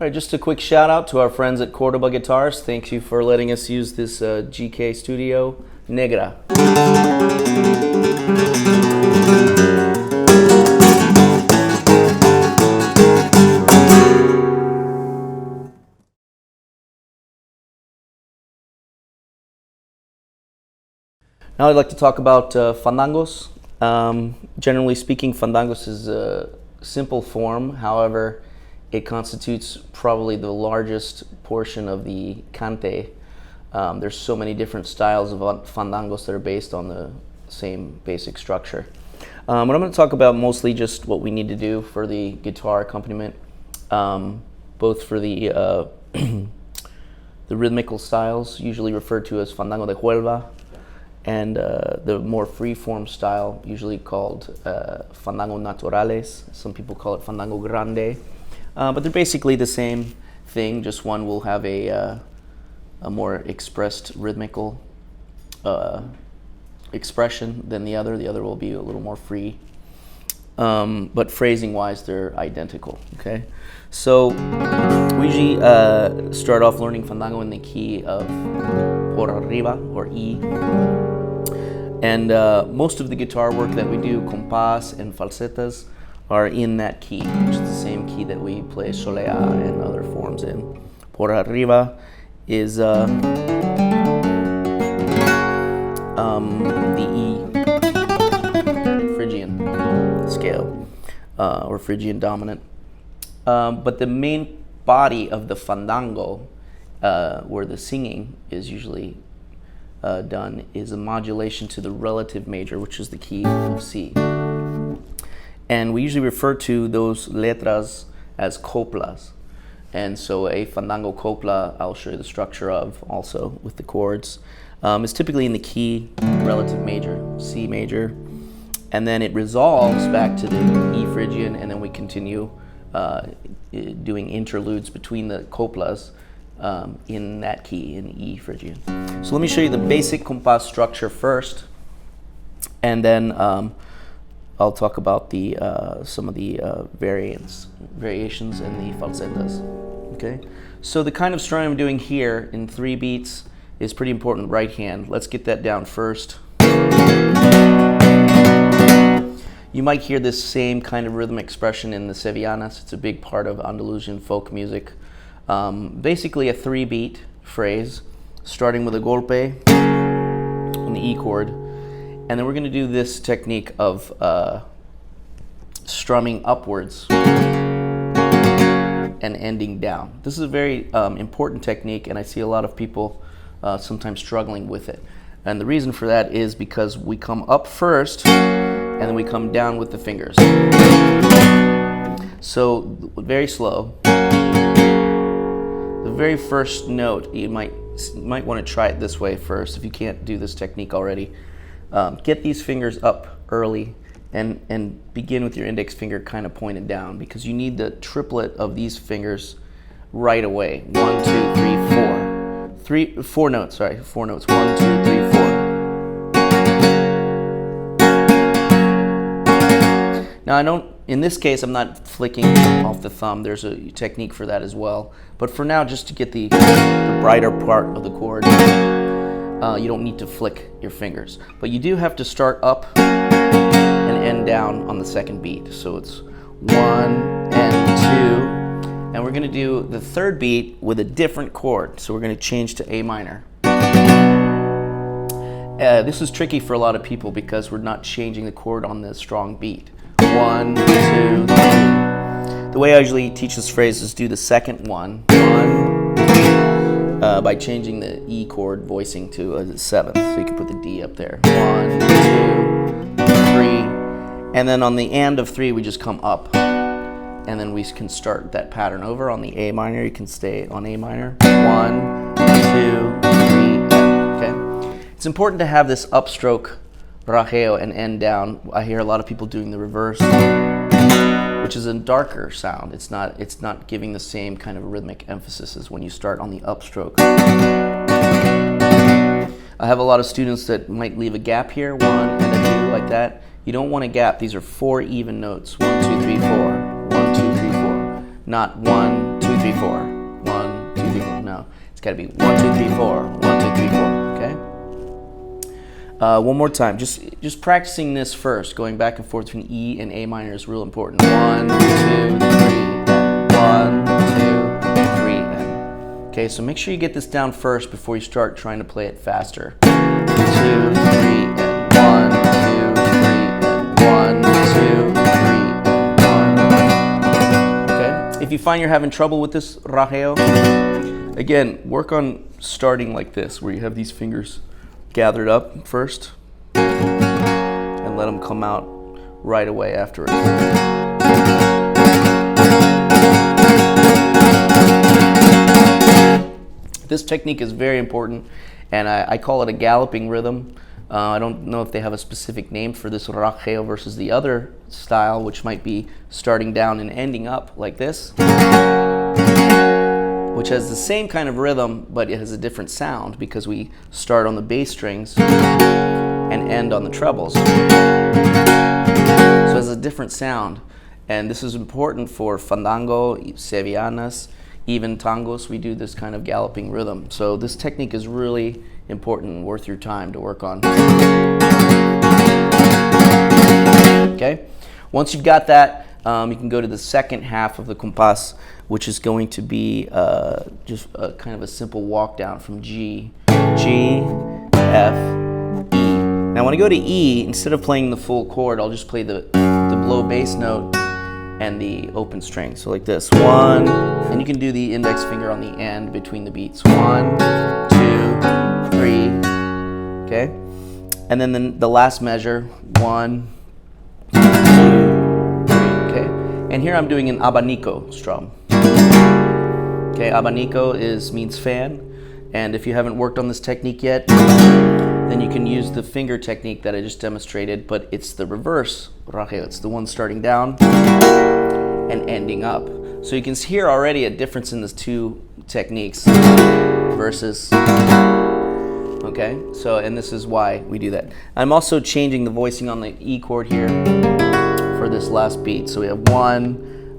All right, just a quick shout out to our friends at Cordoba Guitarist. Thank you for letting us use this GK Studio Negra. Now I'd like to talk about Fandangos. Generally speaking, Fandangos is a simple form. However, it constitutes probably the largest portion of the cante. There's so many different styles of fandangos that are based on the same basic structure. What I'm going to talk about mostly just what we need to do for the guitar accompaniment, both for the the rhythmical styles, usually referred to as Fandango de Huelva, and the more free-form style, usually called Fandango Naturales. Some people call it Fandango Grande. But they're basically the same thing, just one will have a more expressed rhythmical expression than the other. The other will be a little more free. But phrasing-wise, they're identical, okay? So we usually start off learning Fandango in the key of por arriba, or E. And most of the guitar work that we do, compás and falsetas, are in that key, which is the same key that we play solea and other forms in. Por arriba is the E Phrygian scale, or Phrygian dominant. But the main body of the fandango, where the singing is usually done, is a modulation to the relative major, which is the key of C. And we usually refer to those letras as coplas. And so a fandango copla, I'll show you the structure of also with the chords, is typically in the key relative major, C major, and then it resolves back to the E Phrygian, and then we continue doing interludes between the coplas in that key, in E Phrygian. So let me show you the basic compás structure first, and then I'll talk about the some of the variations in the falsetas. Okay, so the kind of strumming I'm doing here in 3 beats is pretty important. Right hand. Let's get that down first. You might hear this same kind of rhythm expression in the sevillanas. It's a big part of Andalusian folk music. Basically a 3-beat phrase, starting with a golpe on the E chord. And then we're going to do this technique of strumming upwards and ending down. This is a very important technique, and I see a lot of people sometimes struggling with it. And the reason for that is because we come up first, and then we come down with the fingers. So very slow. The very first note, you might want to try it this way first if you can't do this technique already. Get these fingers up early and begin with your index finger kind of pointed down, because you need the triplet of these fingers right away. 1, 2, 3, 4. 4 notes, sorry, 4 notes. 1, 2, 3, 4. Now in this case, I'm not flicking off the thumb. There's a technique for that as well. But for now, just to get the brighter part of the chord, you don't need to flick your fingers. But you do have to start up and end down on the second beat. So it's 1 and 2. And we're going to do the third beat with a different chord. So we're going to change to A minor. This is tricky for a lot of people because we're not changing the chord on the strong beat. 1, 2, 3. The way I usually teach this phrase is do the second one by changing the E chord voicing to a 7th. So you can put the D up there. 1, 2, 3. And then on the and of 3, we just come up. And then we can start that pattern over. On the A minor, you can stay on A minor. 1, 2, 3, okay? It's important to have this upstroke rajeo and end down. I hear a lot of people doing the reverse, which is a darker sound. It's not giving the same kind of rhythmic emphasis as when you start on the upstroke. I have a lot of students that might leave a gap here, 1 and a 2 like that. You don't want a gap. These are 4 even notes. 1, 2, 3, 4. 1, 2, 3, 4. Not 1, 2, 3, 4. 1, 2, 3, 4. No, it's got to be 1, 2, 3, 4. 1, 2, 3, 4. Okay. One more time. Just practicing this first. Going back and forth between E and A minor is real important. 1, 2, 3. 1, 2, 3. And okay. So make sure you get this down first before you start trying to play it faster. 2, 3, and 1, 2, 3, and 1, 2, 3, and 1. Okay. If you find you're having trouble with this rajeo, again, work on starting like this, where you have these fingers gathered up first and let them come out right away afterwards. This technique is very important, and I call it a galloping rhythm. I don't know if they have a specific name for this rajeo versus the other style, which might be starting down and ending up like this, which has the same kind of rhythm, but it has a different sound because we start on the bass strings and end on the trebles. So it has a different sound, and this is important for fandango, sevillanas, even tangos. We do this kind of galloping rhythm. So this technique is really important and worth your time to work on. Okay, once you've got that, you can go to the second half of the compás, which is going to be just kind of a simple walk down from G, F, E. Now when I go to E, instead of playing the full chord, I'll just play the blow bass note and the open string. So like this, 1, and you can do the index finger on the end between the beats. 1, 2, 3, okay? And then the last measure, 1, 2, 3, okay? And here I'm doing an abanico strum. Okay, abanico means fan, and if you haven't worked on this technique yet, then you can use the finger technique that I just demonstrated, but it's the reverse rajeo. It's the one starting down and ending up. So you can hear already a difference in these two techniques versus, okay? So, and this is why we do that. I'm also changing the voicing on the E chord here for this last beat. So we have 1,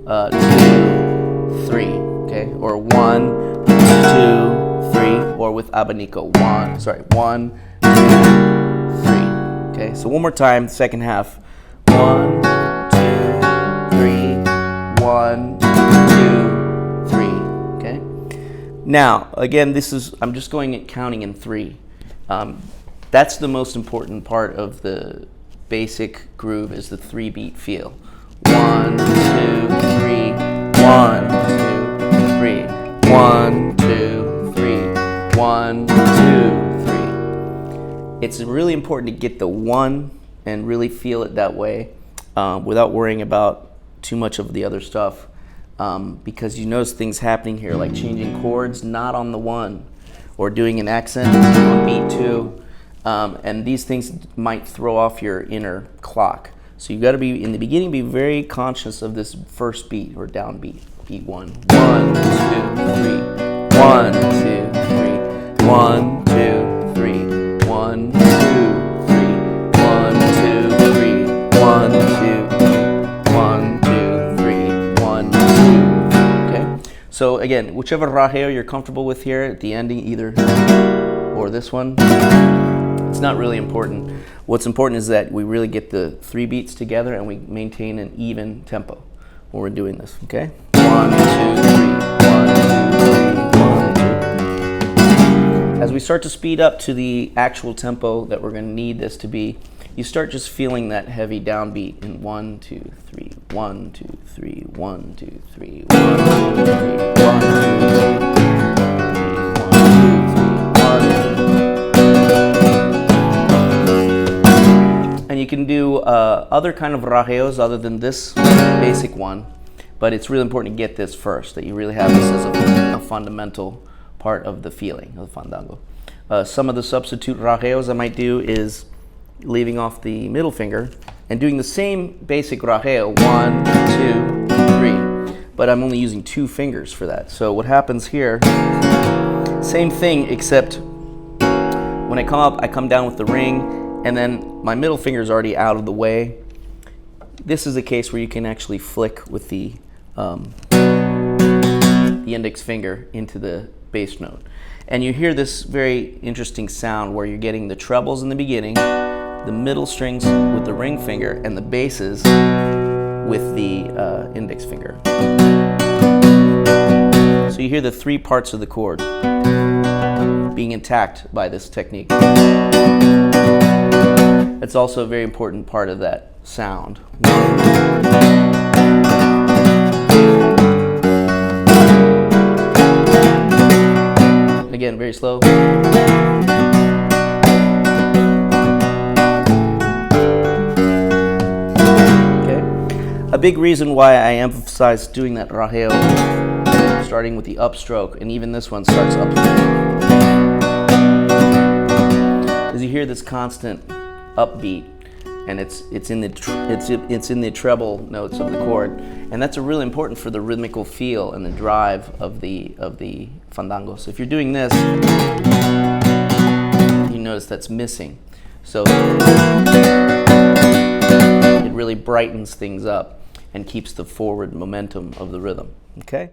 2, 3, okay? Or 1, 2, 3, or with abanico, 1, 2, 3. Okay, so one more time, second half. 1, 2, 3, 1, 2, 3. Okay. Now, again, I'm just counting in 3. That's the most important part of the basic groove, is the 3-beat feel. 1, 2, 3, 1, 2, 3, 1, 2, 3, 1, 2, 3. It's really important to get the 1 and really feel it that way without worrying about too much of the other stuff, because you notice things happening here, like changing chords not on the 1 or doing an accent on beat 2, and these things might throw off your inner clock. So you've got to be, in the beginning, be very conscious of this first beat or downbeat. Beat 1. 1, 2, 3. 1, 2, 3. 1, 2, 3. 1, 2, 3. 1, 2, 3. 1, 2, 1, 2, 3. 1, 2. Okay. So again, whichever rajeo you're comfortable with here at the ending, either or this one, it's not really important. What's important is that we really get the 3 beats together and we maintain an even tempo when we're doing this. Okay. 1, 2, 3. 1, 2, 3. 1, 2. As we start to speed up to the actual tempo that we're going to need this to be, you start just feeling that heavy downbeat in 1, 2, 3, 1, 2, 3, 1, 2, 3, 1, 2, 3, 1, 2, 3, 1, 2, 3, 1, 2. And you can do other kind of rajeos other than this basic one, but it's really important to get this first, that you really have this as a fundamental part of the feeling of the fandango. Some of the substitute rajeos I might do is leaving off the middle finger and doing the same basic rajeo, 1, 2, 3, but I'm only using 2 fingers for that. So what happens here, same thing, except when I come up, I come down with the ring, and then my middle finger is already out of the way. This is a case where you can actually flick with the the index finger into the bass note. And you hear this very interesting sound where you're getting the trebles in the beginning, the middle strings with the ring finger, and the basses with the index finger. So you hear the three parts of the chord being intact by this technique. It's also a very important part of that sound. Again, very slow. Okay. A big reason why I emphasize doing that rajeo, starting with the upstroke, and even this one starts up, is you hear this constant upbeat, and it's in the treble notes of the chord, and that's really important for the rhythmical feel and the drive of the fandangos. If you're doing this, you notice that's missing. So it really brightens things up and keeps the forward momentum of the rhythm. Okay?